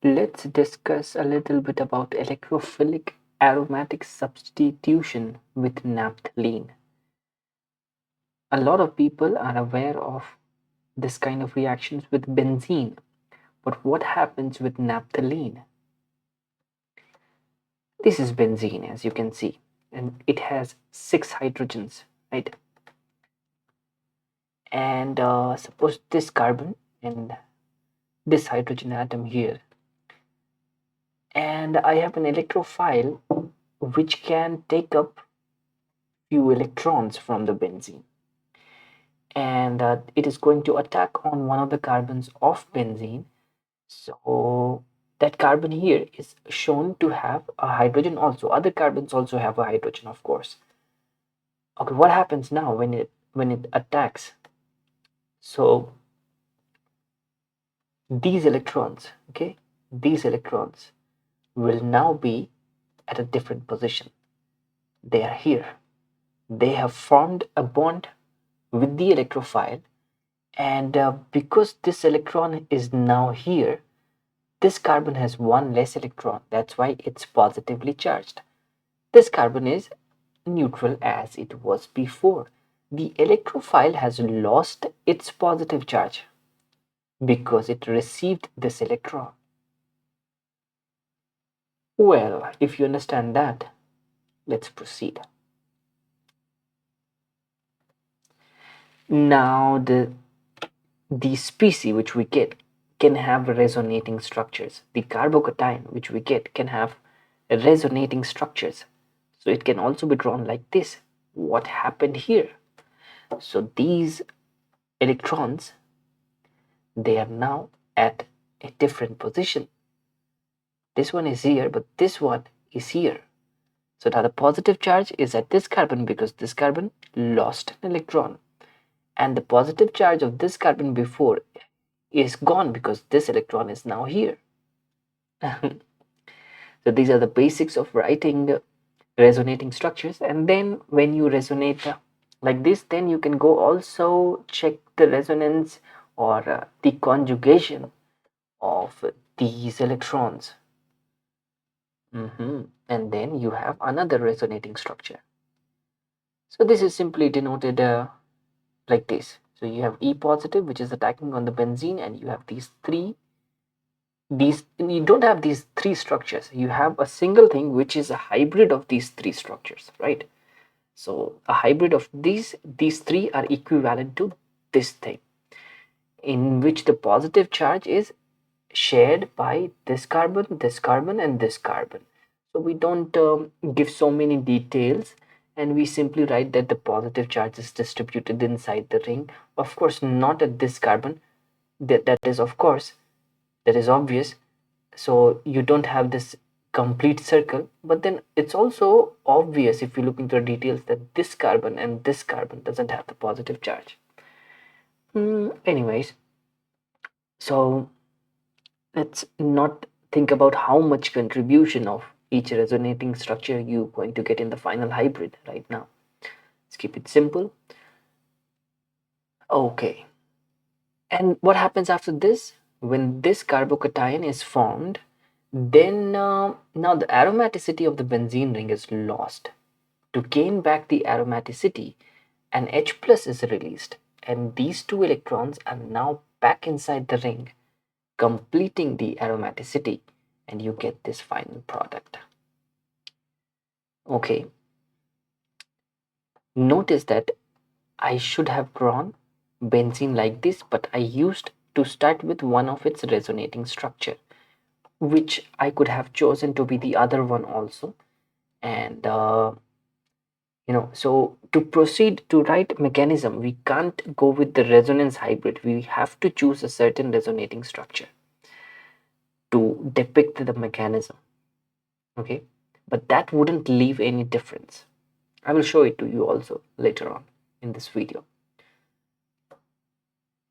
let's discuss a little bit about electrophilic aromatic substitution with naphthalene. A lot of people are aware of this kind of reactions with benzene, but what happens with naphthalene? This is benzene, as you can see, and it has 6 hydrogens, right? And suppose this carbon and this hydrogen atom here, and I have an electrophile which can take up few electrons from the benzene, and it is going to attack on one of the carbons of benzene. So that carbon here is shown to have a hydrogen also. Other carbons also have a hydrogen, of course. Okay, what happens now when it attacks? So these electrons, okay, these electrons will now be at a different position. They are here. They have formed a bond with the electrophile, and because this electron is now here, this carbon has one less electron. That's why it's positively charged. This carbon is neutral as it was before. The electrophile has lost its positive charge because it received this electron. Well, if you understand that, let's proceed. Now the species which we get can have resonating structures. The carbocation which we get can have resonating structures. So it can also be drawn like this. What happened here? So these electrons, they are now at a different position. This one is here, but this one is here. So now the positive charge is at this carbon because this carbon lost an electron. And the positive charge of this carbon before is gone because this electron is now here. So these are the basics of writing resonating structures. And then when you resonate like this, then you can go also check the resonance or the conjugation of these electrons. And then you have another resonating structure. So this is simply denoted like this. So you have E positive, which is attacking on the benzene, and you have you don't have these three structures. You have a single thing which is a hybrid of these three structures, right? So a hybrid of these three are equivalent to this thing, in which the positive charge is shared by this carbon, and this carbon. So we don't give so many details, and we simply write that the positive charge is distributed inside the ring. Of course, not at this carbon. That is, of course, that is obvious. So you don't have this complete circle, but then it's also obvious if you look into the details that this carbon and this carbon doesn't have the positive charge. Anyways, so let's not think about how much contribution of each resonating structure you're going to get in the final hybrid right now. Let's keep it simple. Okay. And what happens after this? When this carbocation is formed, then now the aromaticity of the benzene ring is lost. To gain back the aromaticity, an H plus is released, and these two electrons are now back inside the ring, completing the aromaticity, and you get this final product. Okay, notice that I should have drawn benzene like this, but I used to start with one of its resonating structure, which I could have chosen to be the other one also. And so to proceed to write mechanism, we can't go with the resonance hybrid. We have to choose a certain resonating structure to depict the mechanism. Okay, but that wouldn't leave any difference. I will show it to you also later on in this video.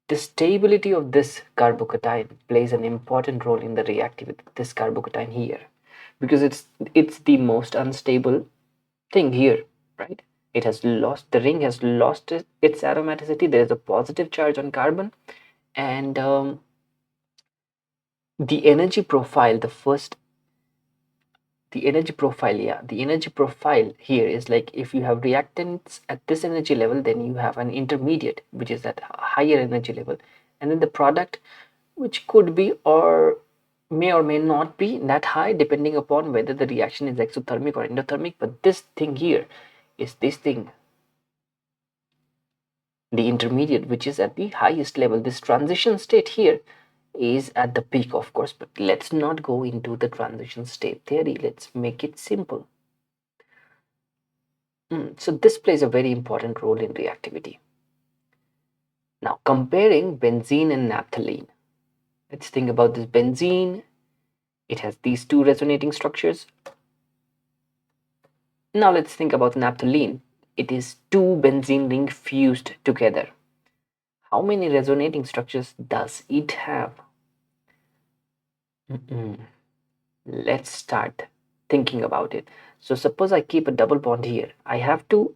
The stability of this carbocation plays an important role in the reactivity of this carbocation here, because it's the most unstable thing here, right? The ring has lost its aromaticity. There is a positive charge on carbon, and the energy profile, the energy profile here is like, if you have reactants at this energy level, then you have an intermediate which is at higher energy level, and then the product, which could be or may not be that high, depending upon whether the reaction is exothermic or endothermic. But this thing here is this thing, the intermediate, which is at the highest level. This transition state here is at the peak, of course, but let's not go into the transition state theory. Let's make it simple. So this plays a very important role in reactivity. Now, comparing benzene and naphthalene, let's think about this. Benzene, it has these two resonating structures. Now let's think about naphthalene. It is two benzene rings fused together. How many resonating structures does it have? Let's start thinking about it. So suppose I keep a double bond here. I have to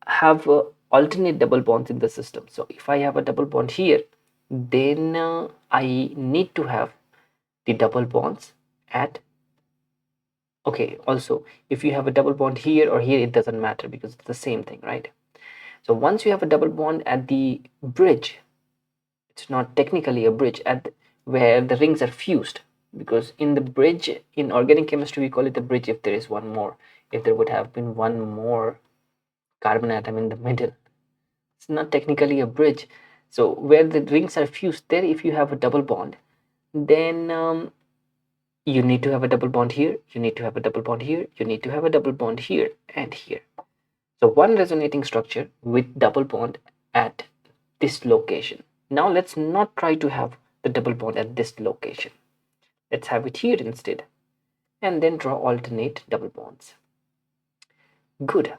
have alternate double bonds in the system. So if I have a double bond here, then I need to have the double bonds at, okay, also if you have a double bond here or here, it doesn't matter because it's the same thing, right? So once you have a double bond at the bridge, it's not technically a bridge, at where the rings are fused, because in the bridge, in organic chemistry, we call it a bridge if there is one more. If there would have been one more carbon atom in the middle, it's not technically a bridge. So where the rings are fused, there if you have a double bond, then you need to have a double bond here, you need to have a double bond here, you need to have a double bond here and here. So one resonating structure with double bond at this location. Now let's not try to have the double bond at this location. Let's have it here instead, and then draw alternate double bonds. Good.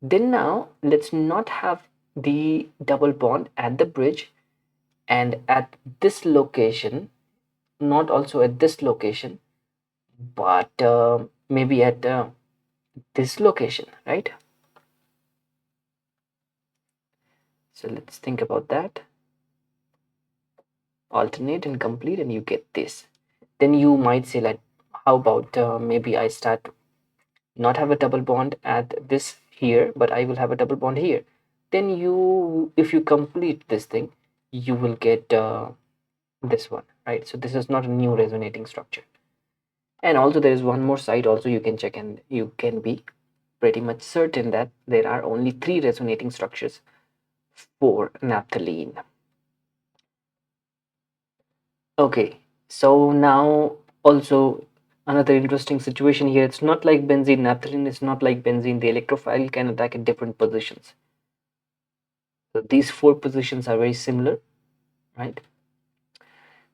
Then now let's not have the double bond at the bridge and at this location, not also at this location, but maybe at this location, right? So let's think about that. Alternate and complete, and you get this. Then you might say, like, how about maybe I start not have a double bond at this here, but I will have a double bond here. Then you, if you complete this thing, you will get this one, right? So this is not a new resonating structure. And also there is one more side also you can check, and you can be pretty much certain that there are only 3 resonating structures for naphthalene. Okay, so now also another interesting situation here. It's not like benzene. Naphthalene is not like benzene. The electrophile can attack at different positions. So these 4 positions are very similar, right?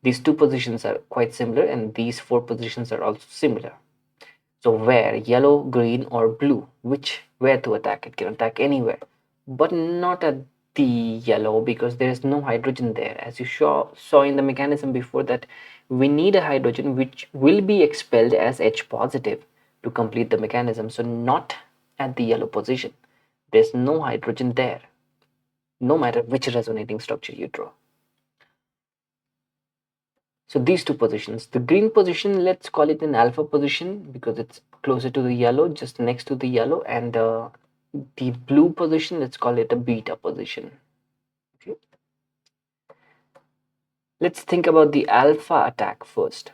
These 2 positions are quite similar, and these 4 positions are also similar. So where yellow, green, or blue, where to attack? It can attack anywhere, but not at the yellow, because there is no hydrogen there. As you saw in the mechanism before, that we need a hydrogen which will be expelled as H positive to complete the mechanism. So not at the yellow position. There's no hydrogen there, no matter which resonating structure you draw. So these 2 positions, the green position, let's call it an alpha position because it's closer to the yellow, just next to the yellow, and the blue position, let's call it a beta position. Okay. Let's think about the alpha attack first.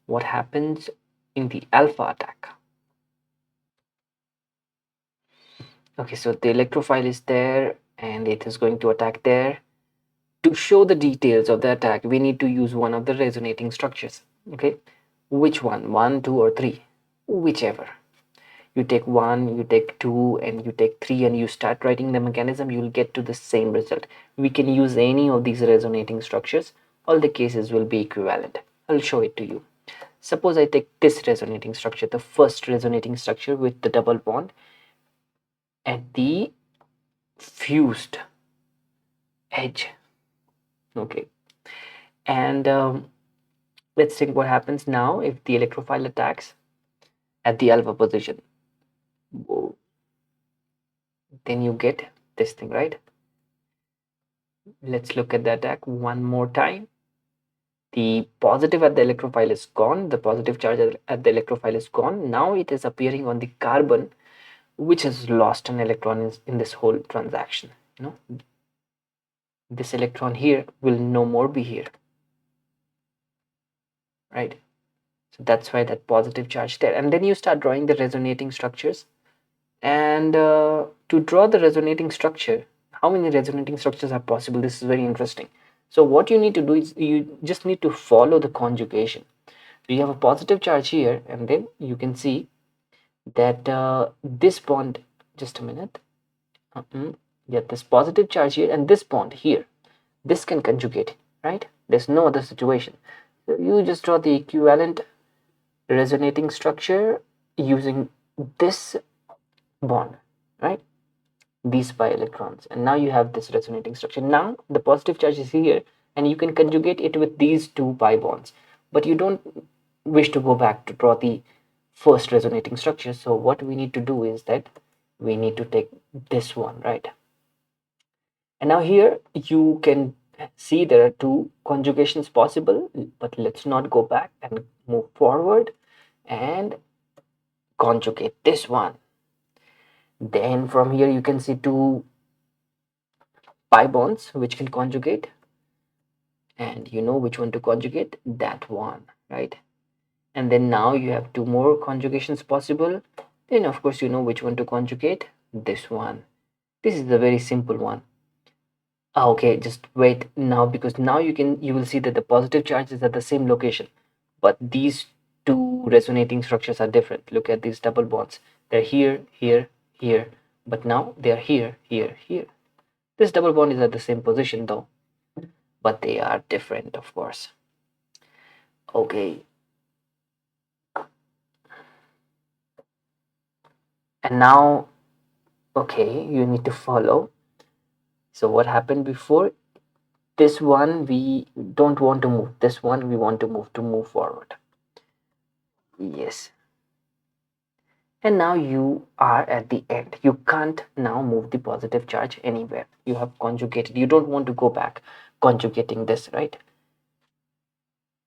What happens in the alpha attack? Okay, so the electrophile is there and it is going to attack there. To show the details of the attack, we need to use one of the resonating structures. Okay, which one? 1, 2, or 3? Whichever. You take 1, you take 2, and you take 3, and you start writing the mechanism, you will get to the same result. We can use any of these resonating structures. All the cases will be equivalent. I'll show it to you. Suppose I take this resonating structure, the first resonating structure with the double bond at the fused edge. Okay, and let's think what happens now if the electrophile attacks at the alpha position. Whoa. Then you get this thing, right? Let's look at the attack one more time. The positive at the electrophile is gone. The positive charge at the electrophile is gone. Now it is appearing on the carbon, which has lost an electron in this whole transaction. You know, this electron here will no more be here, right? So that's why that positive charge there. And then you start drawing the resonating structures. And to draw the resonating structure, how many resonating structures are possible? This is very interesting. So what you need to do is you just need to follow the conjugation. So you have a positive charge here, and then you can see that this bond, just a minute, yeah, this positive charge here and this bond here, this can conjugate, right? There's no other situation. So you just draw the equivalent resonating structure using this bond, right? These pi electrons, and now you have this resonating structure. Now the positive charge is here, and you can conjugate it with these two pi bonds, but you don't wish to go back to draw the first resonating structure. So what we need to do is that we need to take this one, right? And now here you can see there are two conjugations possible, but let's not go back and move forward and conjugate this one. Then from here you can see two pi bonds which can conjugate, and you know which one to conjugate, that one, right? And then now you have two more conjugations possible. Then of course you know which one to conjugate, this one. This is a very simple one. Okay, just wait now, because now you will see that the positive charge is at the same location, but these two resonating structures are different. Look at these double bonds. They're here, here, here, but now they're here, here, here. This double bond is at the same position though, but they are different, of course. Okay. And now, okay, you need to follow. So what happened before? This one we don't want to move. This one we want to move forward. Yes. And now you are at the end. You can't now move the positive charge anywhere. You have conjugated. You don't want to go back conjugating this, right?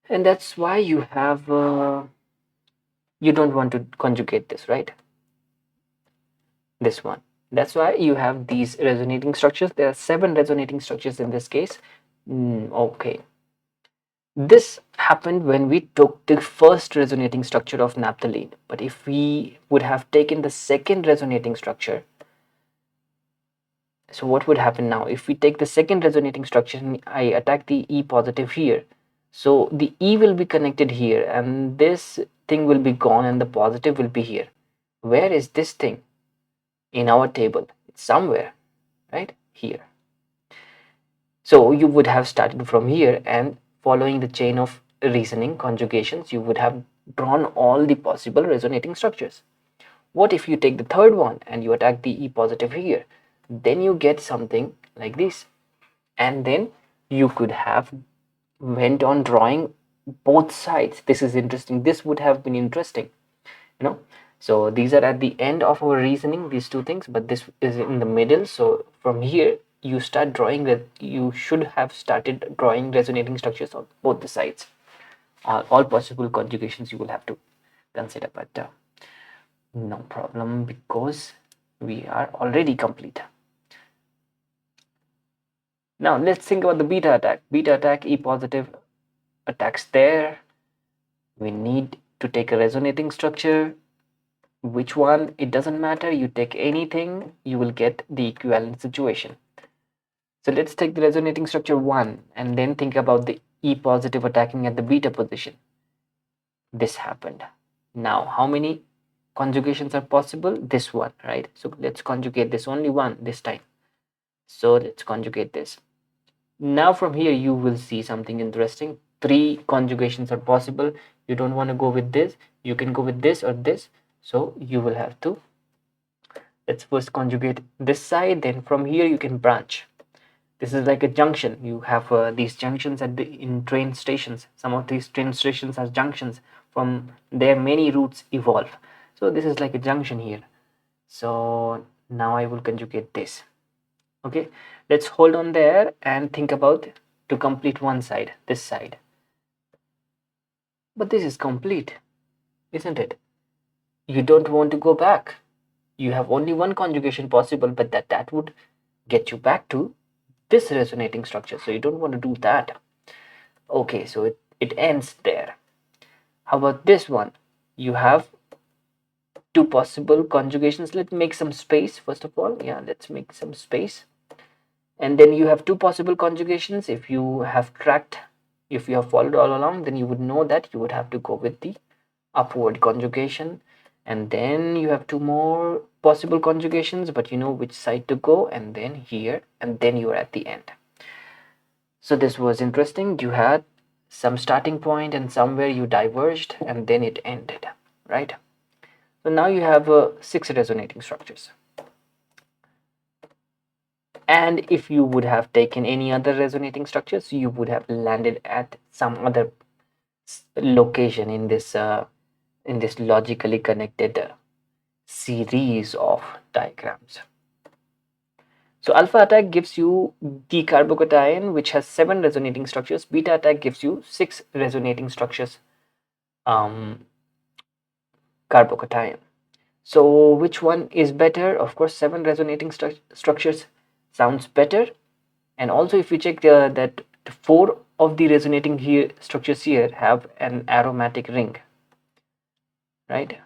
And that's why you have you don't want to conjugate this, right? This one. That's why you have these resonating structures. There are 7 resonating structures in this case. Okay. This happened when we took the first resonating structure of naphthalene. But if we would have taken the second resonating structure, so what would happen now? If we take the second resonating structure and I attack the E positive here, so the E will be connected here, and this thing will be gone, and the positive will be here. Where is this thing in our table? It's somewhere, right here. So you would have started from here, and following the chain of reasoning conjugations, you would have drawn all the possible resonating structures. What if you take the third one and you attack the E positive here? Then you get something like this, and then you could have went on drawing both sides. This is interesting. This would have been interesting, you know. So these are at the end of our reasoning, these two things, but this is in the middle. So from here you start drawing that you should have started drawing resonating structures on both the sides. All possible conjugations you will have to consider, but no problem, because we are already complete. Now let's think about the beta attack. Beta attack, E positive attacks there. We need to take a resonating structure. Which one? It doesn't matter. You take anything, you will get the equivalent situation. So let's take the resonating structure 1 and then think about the E positive attacking at the beta position. This happened. Now how many conjugations are possible? This one, right? So let's conjugate this, only one this time. So let's conjugate this. Now from here you will see something interesting. 3 conjugations are possible. You don't want to go with this, you can go with this or this. So you will have to, let's first conjugate this side, then from here you can branch. This is like a junction. You have these junctions in train stations. Some of these train stations have junctions. From there many routes evolve. So this is like a junction here. So now I will conjugate this. Okay, let's hold on there and think about to complete one side, this side. But this is complete, isn't it? You don't want to go back. You have only one conjugation possible, but that would get you back to this resonating structure. So you don't want to do that. Okay, so it ends there. How about this one? You have two possible conjugations. Let's make some space first of all. Yeah, let's make some space. And then you have two possible conjugations. If you have followed all along, then you would know that you would have to go with the upward conjugation. And then you have two more possible conjugations, but you know which side to go, and then here, and then you are at the end. So this was interesting. You had some starting point and somewhere you diverged, and then it ended, right? So now you have 6 resonating structures. And if you would have taken any other resonating structures, you would have landed at some other location in this logically connected series of diagrams. So alpha attack gives you the carbocation, which has 7 resonating structures. Beta attack gives you 6 resonating structures, carbocation. So which one is better? Of course, 7 resonating structures sounds better. And also if you check that 4 of the resonating structures here have an aromatic ring, right?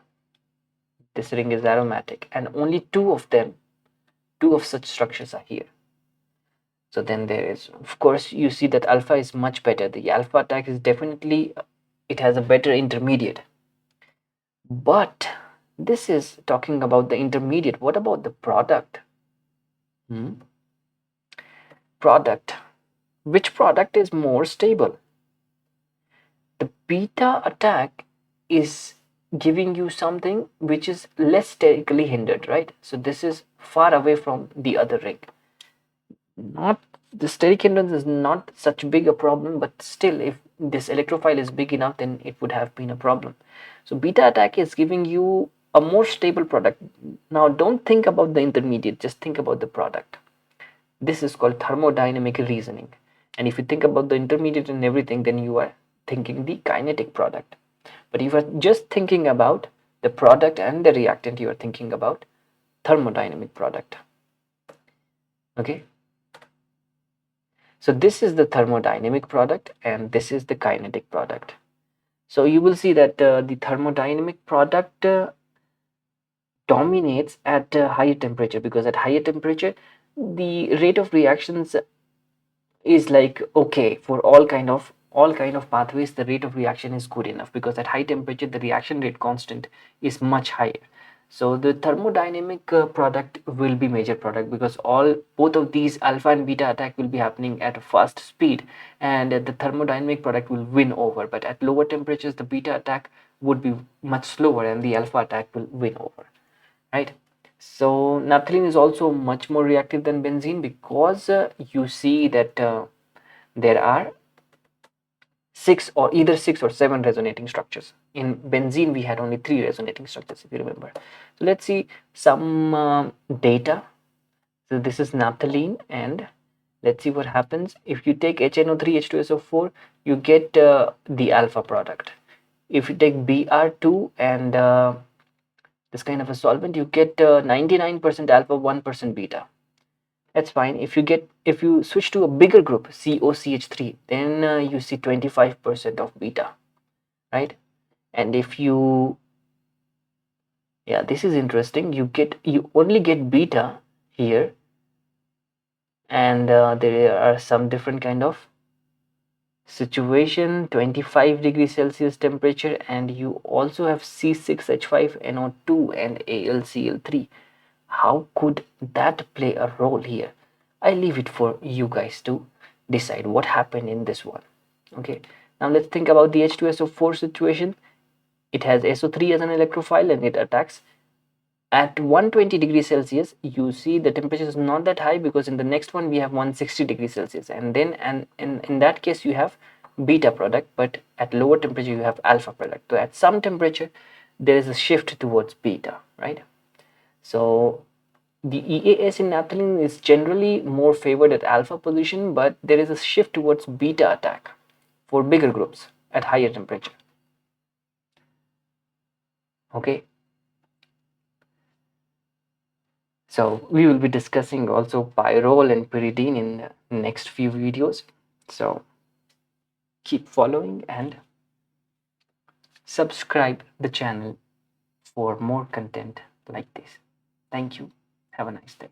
This ring is aromatic, and only 2 of such structures are here. So then there is, of course, you see that alpha is much better. The alpha attack is definitely, it has a better intermediate. But this is talking about the intermediate. What about the product? Product. Which product is more stable? The beta attack is giving you something which is less sterically hindered, right? So this is far away from the other ring. Not the steric hindrance is not such big a problem, but still, if this electrophile is big enough, then it would have been a problem. So beta attack is giving you a more stable product. Now don't think about the intermediate, just think about the product. This is called thermodynamic reasoning. And if you think about the intermediate and everything, then you are thinking the kinetic product. But if you are just thinking about the product and the reactant, you are thinking about thermodynamic product. Okay. So this is the thermodynamic product and this is the kinetic product. So you will see that the thermodynamic product dominates at higher temperature, because at higher temperature the rate of reactions is like okay for all kind of pathways. The rate of reaction is good enough because at high temperature the reaction rate constant is much higher. So the thermodynamic product will be major product, because both of these alpha and beta attack will be happening at a fast speed, and the thermodynamic product will win over. But at lower temperatures the beta attack would be much slower and the alpha attack will win over, right? So naphthalene is also much more reactive than benzene, because you see that there are 6 or either 6 or 7 resonating structures. In benzene we had only 3 resonating structures, if you remember. So let's see some data. So this is naphthalene, and let's see what happens if you take HNO3 H2SO4. You get the alpha product. If you take Br2 and this kind of a solvent, you get 99% alpha, 1% beta. That's fine. If you switch to a bigger group, COCH3, then you see 25% of beta, right? And if you, yeah, this is interesting. You only get beta here, and there are some different kind of situation. 25 degrees Celsius temperature, and you also have C6H5NO2 and AlCl3. How could that play a role here? I leave it for you guys to decide what happened in this one. Okay, now let's think about the H2SO4 situation. It has SO3 as an electrophile and it attacks at 120 degrees Celsius. You see the temperature is not that high, because in the next one we have 160 degrees Celsius, and then in that case you have beta product, but at lower temperature you have alpha product. So at some temperature there is a shift towards beta, right? So The EAS in naphthalene is generally more favored at alpha position, but there is a shift towards beta attack for bigger groups at higher temperature. Okay. So we will be discussing also pyrrole and pyridine in the next few videos. So keep following and subscribe the channel for more content like this. Thank you. Have a nice day.